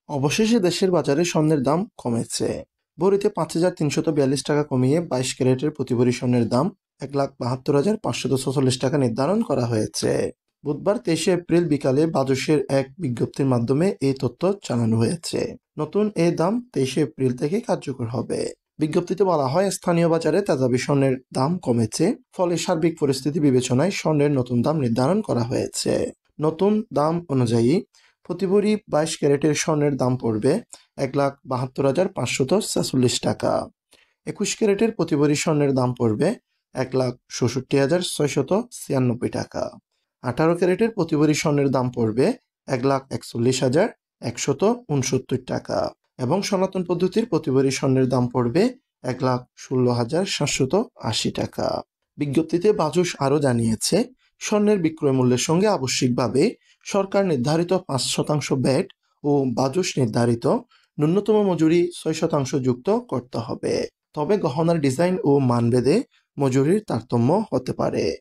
অবশেষে দেশের বাজারে স্বর্ণের দাম কমেছে। ভরিতে ৫,৩৪২ টাকা কমিয়ে ২২ ক্যারেটের প্রতি ভরি স্বর্ণের দাম ১,৭২,৫৪৬ টাকা নির্ধারণ করা হয়েছে। বুধবার ২৩শে এপ্রিল বিকালে বাজসের এক বিজ্ঞপ্তির মাধ্যমে এই তথ্য জানানো হয়েছে। নতুন এই দাম ২৩শে এপ্রিল থেকে কার্যকর হবে। বিজ্ঞপ্তিতে বলা হয়, স্থানীয় বাজারে তেজাবি স্বর্ণের দাম কমেছে, ফলে সার্বিক পরিস্থিতি বিবেচনায় স্বর্ণের নতুন দাম নির্ধারণ করা হয়েছে। নতুন দাম অনুযায়ী প্রতি ভরি ২২ ক্যারেটের স্বর্ণের দাম পড়বে ১,৭২,৫৪৬ টাকা। ২১ ক্যারেটের প্রতি ভরি স্বর্ণের দাম পড়বে ১,৬৬,৬৯৬ টাকা। ১৮ ক্যারেটের প্রতি ভরি স্বর্ণের দাম পড়বে ১,৪১,১৬৯ টাকা এবং সনাতন পদ্ধতির প্রতি ভরি স্বর্ণের দাম পড়বে ১,১৬,৭৮০ টাকা। বিজ্ঞপ্তিতে বাজস আরও জানিয়েছে, স্বর্ণের বিক্রয় মূল্যের সঙ্গে আবশ্যিকভাবে সরকার নির্ধারিত ৫% ভ্যাট ও বাজস নির্ধারিত ন্যূনতম মজুরি ৬% যুক্ত করতে হবে। তবে গহনার ডিজাইন ও মানভেদে মজুরির তারতম্য হতে পারে।